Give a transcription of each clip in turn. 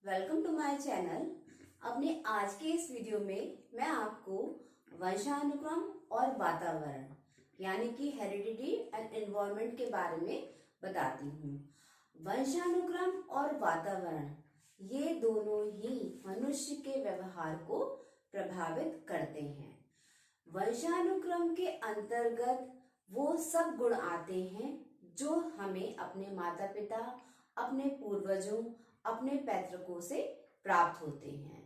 Welcome to my channel. अपने आज के इस वीडियो में मैं आपको वंशानुक्रम और वातावरण यानी कि हेरिडिटी एंड एनवायरनमेंट के बारे में बताती हूँ। वंशानुक्रम और वातावरण ये दोनों ही मनुष्य के व्यवहार को प्रभावित करते हैं। वंशानुक्रम के अंतर्गत वो सब गुण आते हैं जो हमें अपने माता पिता, अपने पूर्वजों, अपने पैतृकों से प्राप्त होते हैं।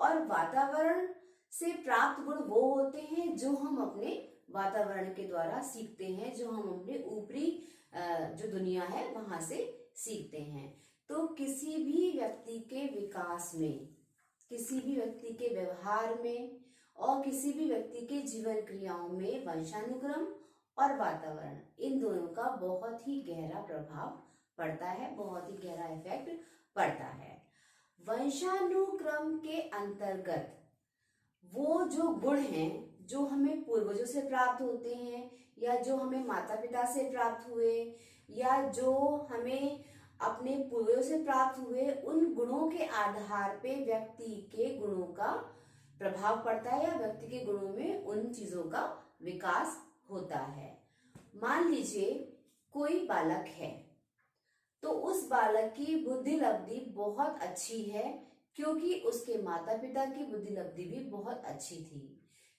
और वातावरण से प्राप्त गुण वो होते हैं जो हम अपने वातावरण के द्वारा सीखते हैं, जो हम अपने ऊपरी जो दुनिया है वहां से सीखते हैं। तो किसी भी व्यक्ति के विकास में, किसी भी व्यक्ति के व्यवहार में और किसी भी व्यक्ति के जीवन क्रियाओं में वंशानुक्रम और वातावरण इन दोनों का बहुत ही गहरा प्रभाव पड़ता है, बहुत ही गहरा इफेक्ट पड़ता है। वंशानुक्रम के अंतर्गत वो जो गुण हैं जो हमें पूर्वजों से प्राप्त होते हैं या जो हमें माता पिता से प्राप्त हुए या जो हमें अपने पूर्वजों से प्राप्त हुए, उन गुणों के आधार पे व्यक्ति के गुणों का प्रभाव पड़ता है या व्यक्ति के गुणों में उन चीजों का विकास होता है। मान लीजिए कोई बालक है तो उस बालक की बुद्धि लब्धि बहुत अच्छी है क्योंकि उसके माता पिता की बुद्धि लब्धि भी बहुत अच्छी थी,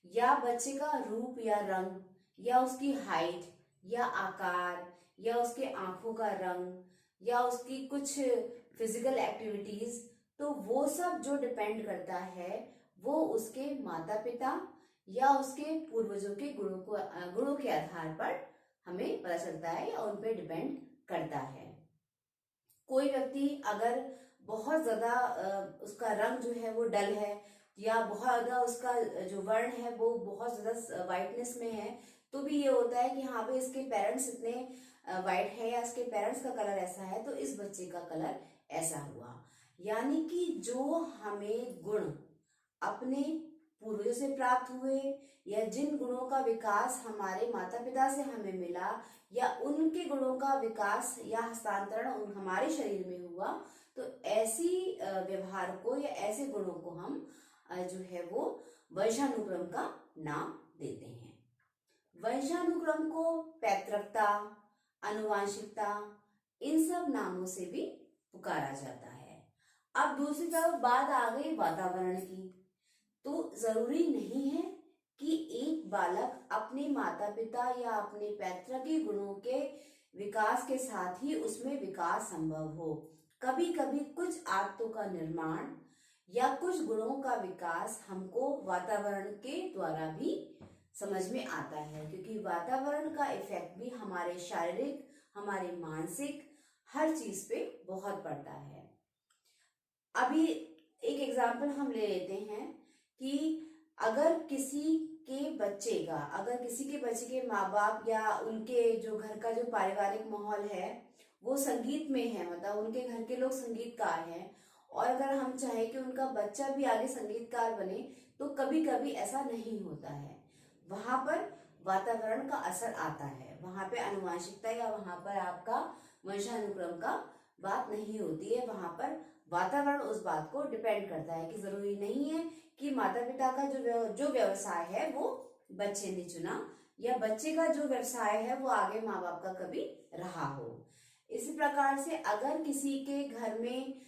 या बच्चे का रूप या रंग या उसकी हाइट या आकार या उसके आंखों का रंग या उसकी कुछ फिजिकल एक्टिविटीज, तो वो सब जो डिपेंड करता है वो उसके माता पिता या उसके पूर्वजों के गुणों के आधार पर हमें पता चलता है या उन पे डिपेंड करता है। कोई व्यक्ति अगर बहुत ज्यादा उसका रंग जो है वो डल है या बहुत ज्यादा उसका जो वर्ण है वो बहुत ज्यादा वाइटनेस में है, तो भी ये होता है कि हाँ भाई इसके पेरेंट्स इतने वाइट है या इसके पेरेंट्स का कलर ऐसा है तो इस बच्चे का कलर ऐसा हुआ। यानी कि जो हमें गुण अपने पूर्वजों से प्राप्त हुए या जिन गुणों का विकास हमारे माता पिता से हमें मिला या उनके गुणों का विकास या हस्तांतरण हमारे शरीर में हुआ, तो ऐसी व्यवहार को या ऐसे गुणों को हम जो है वो वंशानुक्रम का नाम देते हैं। वंशानुक्रम को पैतृकता, अनुवांशिकता इन सब नामों से भी पुकारा जाता है। अब दूसरी तरफ बात आ गई वातावरण की, तो जरूरी नहीं है कि एक बालक अपने माता पिता या अपने पैतृक गुणों के विकास के साथ ही उसमें विकास संभव हो। कभी कभी कुछ आदतों का निर्माण या कुछ गुणों का विकास हमको वातावरण के द्वारा भी समझ में आता है, क्योंकि वातावरण का इफेक्ट भी हमारे शारीरिक, हमारे मानसिक हर चीज पे बहुत पड़ता है। अभी एक एग्जाम्पल हम ले लेते हैं कि अगर किसी के बच्चे के माँ बाप या उनके जो घर का जो पारिवारिक माहौल है वो संगीत में है, मतलब उनके घर के लोग संगीतकार हैं, और अगर हम चाहें कि उनका बच्चा भी आगे संगीतकार बने तो कभी कभी ऐसा नहीं होता है। वहां पर वातावरण का असर आता है, वहां पे अनुवांशिकता या वहां पर आपका वंशानुक्रम का बात नहीं होती है। वहां पर वातावरण उस बात को डिपेंड करता है कि जरूरी नहीं है कि माता पिता का जो व्यवसाय है वो बच्चे ने चुना या बच्चे का जो व्यवसाय है वो आगे माँ बाप का कभी रहा हो। इसी प्रकार से अगर किसी के घर में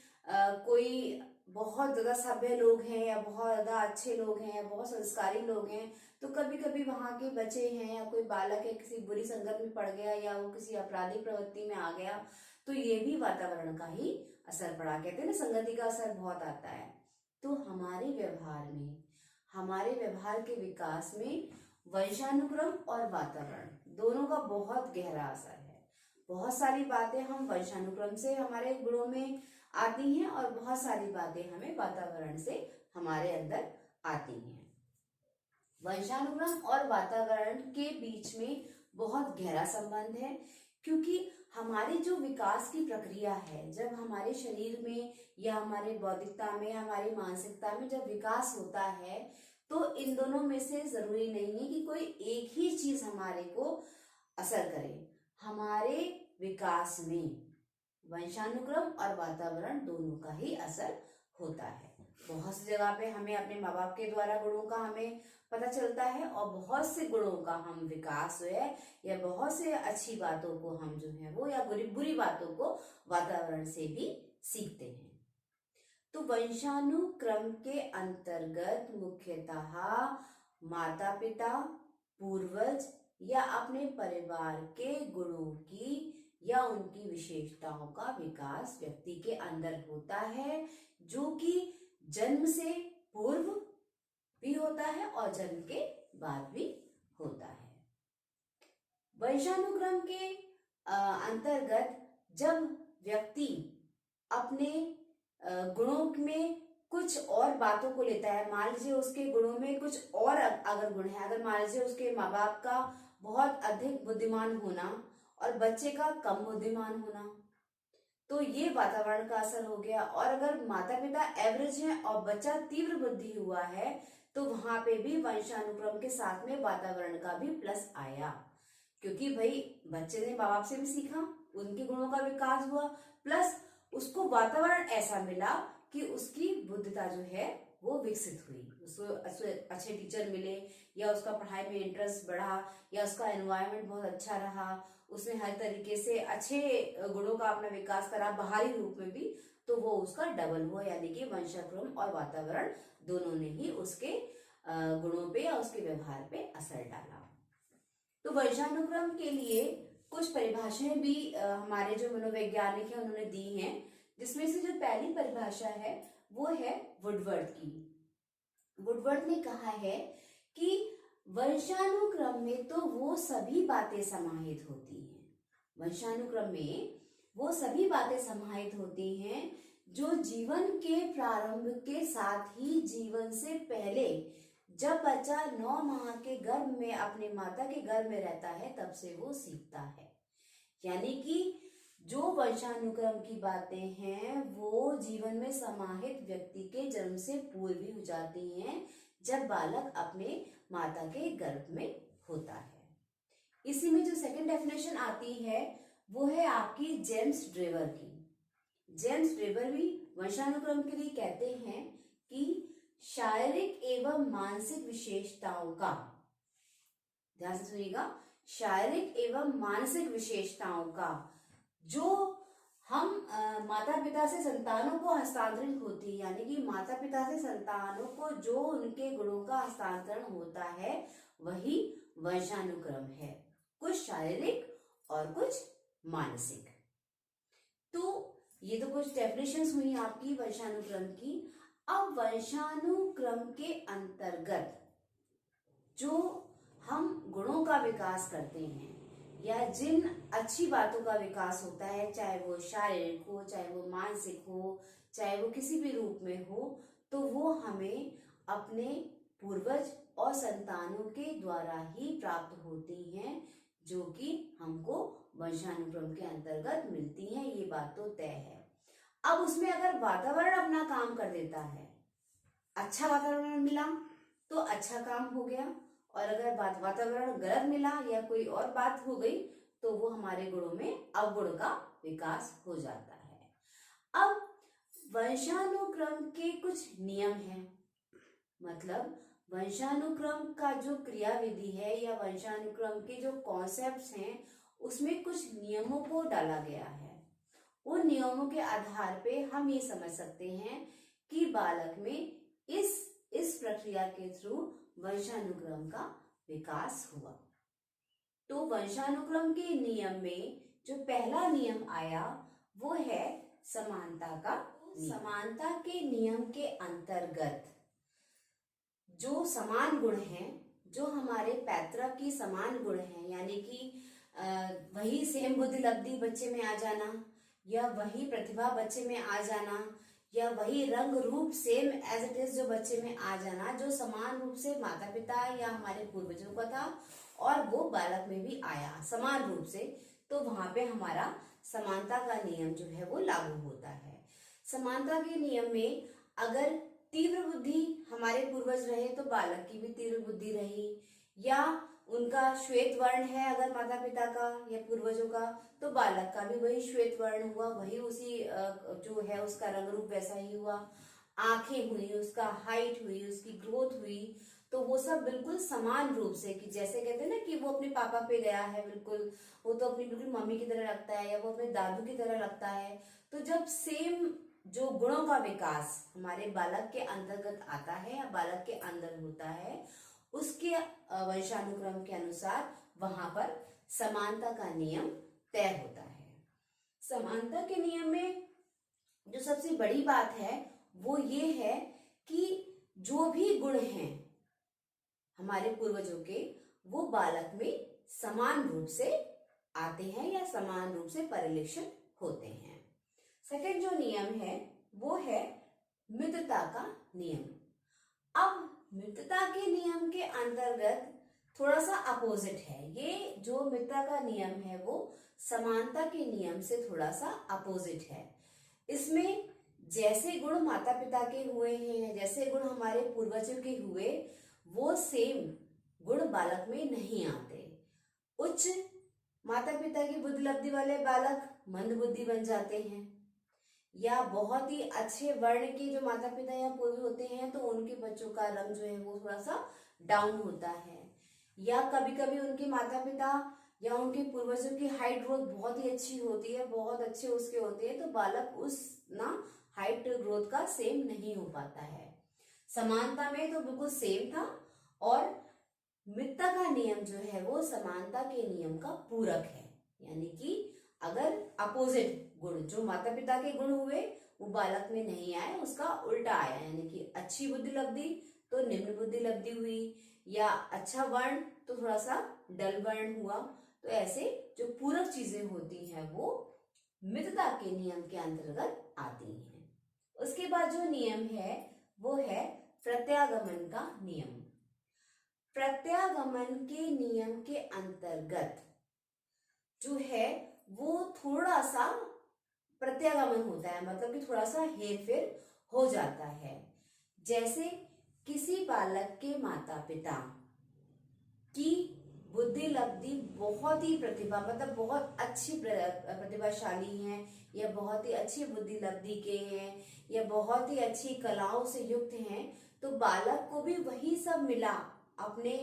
कोई बहुत ज्यादा सभ्य लोग हैं या बहुत ज्यादा अच्छे लोग हैं या बहुत संस्कारी लोग हैं, तो कभी कभी वहां के बच्चे हैं या कोई बालक है किसी बुरी संगत में पड़ गया या वो किसी आपराधिक प्रवृत्ति में आ गया, तो ये भी वातावरण का ही असर पड़ा। कहते हैं ना, संगति का असर बहुत आता है। तो हमारे व्यवहार में, हमारे व्यवहार के विकास में वंशानुक्रम और वातावरण दोनों का बहुत गहरा असर है। बहुत सारी बातें हम वंशानुक्रम से हमारे गुणों में आती हैं और बहुत सारी बातें हमें वातावरण से हमारे अंदर आती हैं। वंशानुक्रम और वातावरण के बीच में बहुत गहरा संबंध है, क्योंकि हमारी जो विकास की प्रक्रिया है, जब हमारे शरीर में या हमारे बौद्धिकता में, हमारी मानसिकता में जब विकास होता है, तो इन दोनों में से जरूरी नहीं है कि कोई एक ही चीज हमारे को असर करे। हमारे विकास में वंशानुक्रम और वातावरण दोनों का ही असर होता है। बहुत सी जगह पे हमें अपने माँ बाप के द्वारा गुणों का हमें पता चलता है, और बहुत से गुणों का हम विकास जो है या बहुत से अच्छी बातों को हम जो है वो या बुरी बुरी बातों को वातावरण से भी सीखते हैं। तो वंशानुक्रम के अंतर्गत मुख्यतः माता पिता, पूर्वज या अपने परिवार के गुणों की या उनकी विशेषताओं का विकास व्यक्ति के अंदर होता है, जो कि जन्म से पूर्व भी होता है और जन्म के बाद भी होता है। वंशानुक्रम के अंतर्गत जब व्यक्ति अपने गुणों में कुछ और बातों को लेता है, मान लीजिए उसके गुणों में कुछ और अगर गुण है, अगर मान लीजिए उसके माँ बाप का बहुत अधिक बुद्धिमान होना और बच्चे का कम बुद्धिमान होना, तो ये वातावरण का असर हो गया। और अगर माता पिता एवरेज हैं और बच्चा तीव्र बुद्धि हुआ है, तो वहां पे भी वंशानुक्रम के साथ में वातावरण का भी प्लस आया, क्योंकि भाई बच्चे ने माँ बाप से भी सीखा, उनके गुणों का विकास हुआ, प्लस उसको वातावरण ऐसा मिला कि उसकी बुद्धिता जो है वो विकसित हुई, उसको अच्छे टीचर मिले, या उसका पढ़ाई में इंटरेस्ट बढ़ा, या उसका एनवायरनमेंट बहुत अच्छा रहा, उसने हर तरीके से अच्छे गुणों का अपना विकास करा बाहरी रूप में भी, तो वो उसका डबल हुआ। यानी कि वंशानुक्रम और वातावरण दोनों ने ही उसके गुणों पे या उसके व्यवहार पे असर डाला। तो वंशानुक्रम के लिए कुछ परिभाषाएं भी हमारे जो मनोवैज्ञानिक है उन्होंने दी हैं, जिसमें से जो पहली परिभाषा है वो है वुडवर्ड की। वुडवर्ड ने कहा है कि वंशानुक्रम में तो वो सभी बातें समाहित होती हैं, वंशानुक्रम में वो सभी बातें समाहित होती हैं जो जीवन के प्रारंभ के साथ ही जीवन से पहले, जब बच्चा 9 माह के गर्भ में अपने माता के गर्भ में रहता है, तब से वो सीखता है। यानी कि जो वंशानुक्रम की बातें हैं वो जीवन में समाहित व्यक्ति के जन्म से पूर्व भी हो जाती हैं, जब बालक अपने माता के गर्भ में होता है। इसी में जो सेकंड डेफिनेशन आती है वो है आपकी जेम्स ड्रेवर की। जेम्स ड्रेवर भी वंशानुक्रम के लिए कहते हैं कि शारीरिक एवं मानसिक विशेषताओं का, ध्यान से सुनिएगा, शारीरिक एवं मानसिक विशेषताओं का जो हम माता पिता से संतानों को हस्तांतरित होती है, यानी कि माता पिता से संतानों को जो उनके गुणों का हस्तांतरण होता है वही वंशानुक्रम है, कुछ शारीरिक और कुछ मानसिक। तो ये तो कुछ डेफिनेशंस हुई आपकी वंशानुक्रम की। अब वंशानुक्रम के अंतर्गत जो हम गुणों का विकास करते हैं या जिन अच्छी बातों का विकास होता है, चाहे वो शारीरिक हो, चाहे वो मानसिक हो, चाहे वो किसी भी रूप में हो, तो वो हमें अपने पूर्वज और संतानों के द्वारा ही प्राप्त होती हैं, जो कि हमको वंशानुक्रम के अंतर्गत मिलती हैं, ये बात तो तय है। अब उसमें अगर वातावरण अपना काम कर देता है, अच्छा वातावरण मिला तो अच्छा काम हो गया, और अगर वातावरण गलत मिला या कोई और बात हो गई तो वो हमारे गुणों में अवगुण का विकास हो जाता है। अब वंशानुक्रम के कुछ नियम हैं, मतलब वंशानुक्रम का जो क्रियाविधि है या वंशानुक्रम के जो कॉन्सेप्ट्स हैं उसमें कुछ नियमों को डाला गया है। उन नियमों के आधार पे हम ये समझ सकते हैं कि बालक में इस प्रक्रिया के थ्रू वंशानुक्रम का विकास हुआ। तो वंशानुक्रम के नियम में जो पहला नियम आया वो है समानता का। समानता के नियम के अंतर्गत जो समान गुण हैं, जो हमारे पैतृक की समान गुण हैं, यानी कि वही सेम बुद्धि लब्धि बच्चे में आ जाना, या वही प्रतिभा बच्चे में आ जाना, या वही रंग रूप सेम एज इट इज जो बच्चे में आ जाना, जो समान रूप से माता पिता या हमारे पूर्वजों का था और वो बालक में भी आया समान रूप से, तो वहां पे हमारा समानता का नियम जो है वो लागू होता है। समानता के नियम में अगर तीव्र बुद्धि हमारे पूर्वज रहे तो बालक की भी तीव्र बुद्धि रही, या उनका श्वेत वर्ण है अगर माता पिता का या पूर्वजों का, तो बालक का भी वही श्वेत वर्ण हुआ, वही उसी जो है उसका रंग रूप वैसा ही हुआ। आंखें हुई, उसका हाइट हुई, उसकी ग्रोथ हुई, तो वो सब बिल्कुल समान रूप से, कि जैसे कहते हैं ना कि वो अपने पापा पे गया है, बिल्कुल वो तो अपनी बिल्कुल मम्मी की तरह लगता है या वो अपने दादू की तरह लगता है। तो जब सेम जो गुणों का विकास हमारे बालक के अंतर्गत आता है या बालक के अंदर होता है, उसके वंशानुक्रम के अनुसार वहां पर समानता का नियम तय होता है। समानता के नियम में जो सबसे बड़ी बात है वो ये है कि जो भी गुण हैं हमारे पूर्वजों के, वो बालक में समान रूप से आते हैं या समान रूप से परिलक्षित होते हैं। सेकंड जो नियम है वो है मित्रता का नियम। अब मित्रता के नियम के अंतर्गत थोड़ा सा अपोजिट है। ये जो मित्रता का नियम है वो समानता के नियम से थोड़ा सा अपोजिट है। इसमें जैसे गुण माता पिता के हुए हैं, जैसे गुण हमारे पूर्वजों के हुए, वो सेम गुण बालक में नहीं आते। उच्च माता पिता की बुद्धि लब्धि वाले बालक मंद बुद्धि बन जाते हैं, या बहुत ही अच्छे वर्ण के जो माता पिता या पूर्वज होते हैं तो उनके बच्चों का रंग जो है वो थोड़ा सा डाउन होता है, या कभी कभी उनके माता पिता या उनके पूर्वजों की हाइट ग्रोथ बहुत ही अच्छी होती है, बहुत अच्छे उसके होते हैं, तो बालक उस ना हाइट ग्रोथ का सेम नहीं हो पाता है। समानता में तो बिल्कुल सेम था, और मित्रता का नियम जो है वो समानता के नियम का पूरक है। यानी कि अगर अपोजिट गुण जो माता पिता के गुण हुए वो बालक में नहीं आए, उसका उल्टा आया, यानी कि अच्छी बुद्धि लब्धि तो निम्न बुद्धि लब्धि हुई, या अच्छा वर्ण तो थोड़ा सा डल वर्ण हुआ। तो ऐसे जो पूरक चीजें होती हैं वो मित्रता के नियम के अंतर्गत आती हैं। उसके बाद जो नियम है वो है प्रत्यागमन का नियम। प्रत्यागमन के नियम के अंतर्गत जो है वो थोड़ा सा प्रत्यागमन होता है, मतलब कि थोड़ा सा हेरफेर हो जाता है। जैसे किसी बालक के माता पिता की बुद्धि लब्धि बहुत ही प्रतिभा, मतलब बहुत अच्छी प्रतिभाशाली हैं, या बहुत ही अच्छी बुद्धि लब्धि के हैं, या बहुत ही अच्छी कलाओं से युक्त हैं, तो बालक को भी वही सब मिला अपने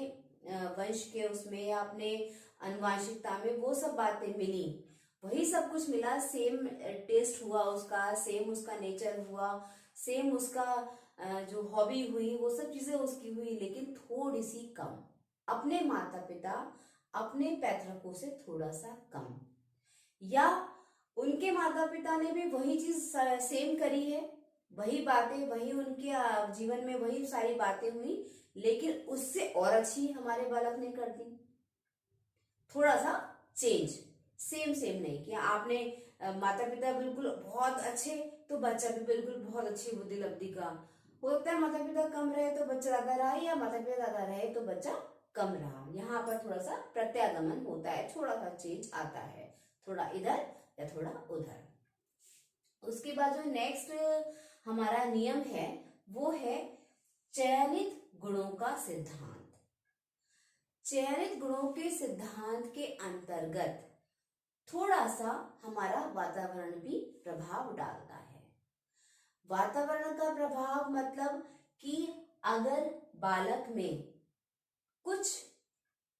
वंश के उसमें या अपने अनुवांशिकता में, वो सब बातें मिली, वही सब कुछ मिला, सेम टेस्ट हुआ उसका, सेम उसका नेचर हुआ, सेम उसका जो हॉबी हुई, वो सब चीजें उसकी हुई, लेकिन थोड़ी सी कम, अपने माता पिता अपने पैतृकों से थोड़ा सा कम, या उनके माता पिता ने भी वही चीज सेम करी है, वही बातें, वही उनके जीवन में वही सारी बातें हुई, लेकिन उससे और अच्छी हमारे बालक ने कर दी। थोड़ा सा चेंज, सेम सेम नहीं कि आपने माता पिता बिल्कुल बहुत अच्छे तो बच्चा भी बिल्कुल बहुत अच्छी बुद्धि लब्धि का होता है, माता पिता कम रहे तो बच्चा ज्यादा रहा, या माता पिता ज्यादा रहे तो बच्चा कम रहा। यहाँ पर थोड़ा सा प्रत्यागमन होता है, थोड़ा सा चेंज आता है, थोड़ा इधर या थोड़ा उधर। उसके बाद जो नेक्स्ट हमारा नियम है वो है चयनित गुणों का सिद्धांत। चयनित गुणों के सिद्धांत के अंतर्गत थोड़ा सा हमारा वातावरण भी प्रभाव डालता है। वातावरण का प्रभाव मतलब कि अगर बालक में कुछ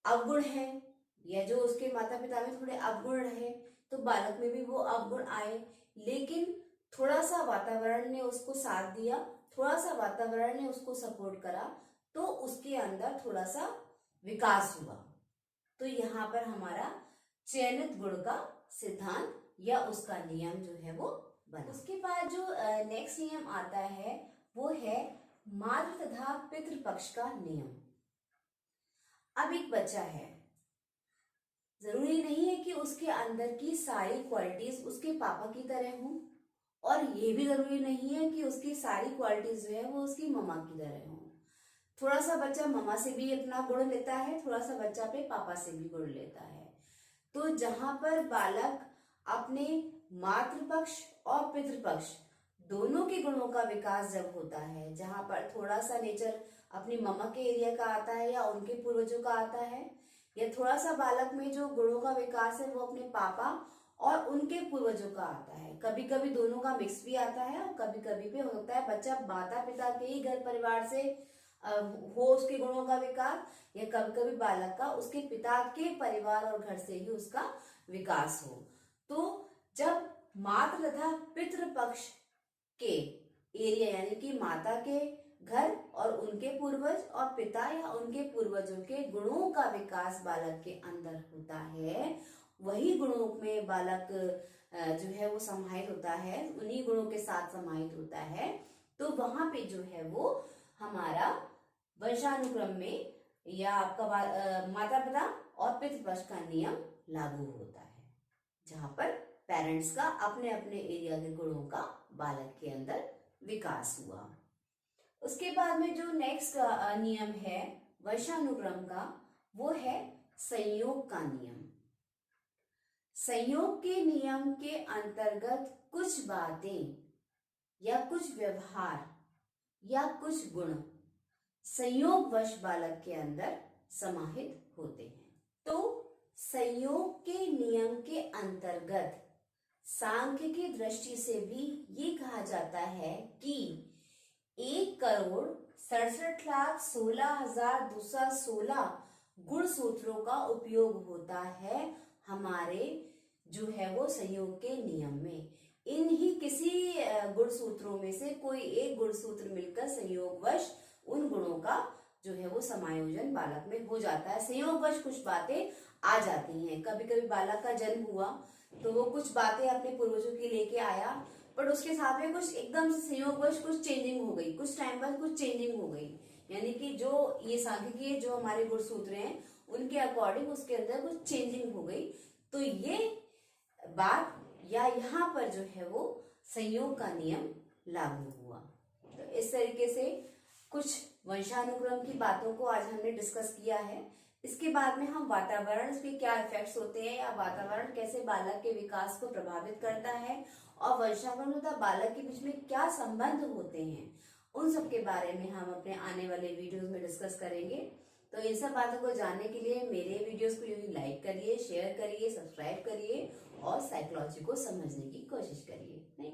अवगुण है, या जो उसके माता पिता में थोड़े अवगुण रहे, तो बालक में भी वो अवगुण आए, लेकिन थोड़ा सा वातावरण ने उसको साथ दिया, थोड़ा सा वातावरण ने उसको सपोर्ट करा, तो उसके अंदर थोड़ा सा विकास हुआ। तो यहाँ पर हमारा चयनित गुण का सिद्धांत या उसका नियम जो है वो बना। उसके बाद जो नेक्स्ट नियम आता है वो है मातृ तथा पितृपक्ष का नियम। अब एक बच्चा है, जरूरी नहीं है कि उसके अंदर की सारी क्वालिटीज उसके पापा की तरह हों, और ये भी जरूरी नहीं है कि उसकी सारी क्वालिटीज जो है वो उसकी मम्मा की तरह हों। थोड़ा सा बच्चा मम्मा से भी इतना गुण लेता है, थोड़ा सा बच्चा अपने पापा से भी गुण लेता है। तो जहां पर बालक अपने मातृपक्ष और पितृपक्ष दोनों के गुणों का विकास जब होता है, जहां पर थोड़ा सा नेचर अपनी मम्मा के एरिया का आता है या उनके पूर्वजों का आता है, या थोड़ा सा बालक में जो गुणों का विकास है वो अपने पापा और उनके पूर्वजों का आता है। कभी कभी दोनों का मिक्स भी आता है और कभी कभी भी हो सकता है बच्चा माता पिता के ही घर परिवार से हो उसके गुणों का विकास, या कभी कभी बालक का उसके पिता के परिवार और घर से ही उसका विकास हो। तो जब मातृ तथा पितृ पक्ष के एरिया यानी कि माता के घर और उनके पूर्वज और पिता या उनके पूर्वजों के गुणों का विकास बालक के अंदर होता है, वही गुणों में बालक जो है वो समाहित होता है, उन्हीं गुणों के साथ समाहित होता है। तो वहां पे जो है वो हमारा वंशानुक्रम में या आपका माता पिता और पितृपक्ष का नियम लागू होता है, जहां पर पेरेंट्स का अपने अपने एरिया के गुणों का बालक के अंदर विकास हुआ। उसके बाद में जो नेक्स्ट नियम है वंशानुक्रम का, वो है संयोग का नियम। संयोग के नियम के अंतर्गत कुछ बातें या कुछ व्यवहार या कुछ गुण संयोगवश बालक के अंदर समाहित होते हैं। तो संयोग के नियम के अंतर्गत सांख्य की दृष्टि से भी ये कहा जाता है कि 1,67,16,216 गुणसूत्रों का उपयोग होता है हमारे जो है वो संयोग के नियम में। इन्हीं किसी गुणसूत्रों में से कोई एक गुणसूत्र मिलकर संयोगवश उन गुणों का जो है वो समायोजन बालक में हो जाता है। संयोगवश कुछ बातें आ जाती हैं। कभी कभी बालक का जन्म हुआ तो वो कुछ बातें अपने पूर्वजों की लेके आया, पर उसके साथ में कुछ एकदम से संयोगवश कुछ चेंजिंग हो गई, कुछ टाइम बाद कुछ चेंजिंग हो गई, यानी कि जो ये सांख्यिकीय जो हमारे गुणसूत्र हैं उनके अकॉर्डिंग उसके अंदर कुछ चेंजिंग हो गई। तो ये बात या यहाँ पर जो है वो संयोग का नियम लागू हुआ। तो इस तरीके से कुछ वंशानुक्रम की बातों को आज हमने डिस्कस किया है। इसके बाद में हम वातावरण के क्या इफेक्ट्स होते हैं या वातावरण कैसे बालक के विकास को प्रभावित करता है और वंशानुक्रम तथा बालक के बीच में क्या संबंध होते हैं, उन सब के बारे में हम अपने आने वाले वीडियोस में डिस्कस करेंगे। तो इन सब बातों को जानने के लिए मेरे वीडियोस को यूं लाइक करिए, शेयर करिए, सब्सक्राइब करिए और साइकोलॉजी को समझने की कोशिश करिए।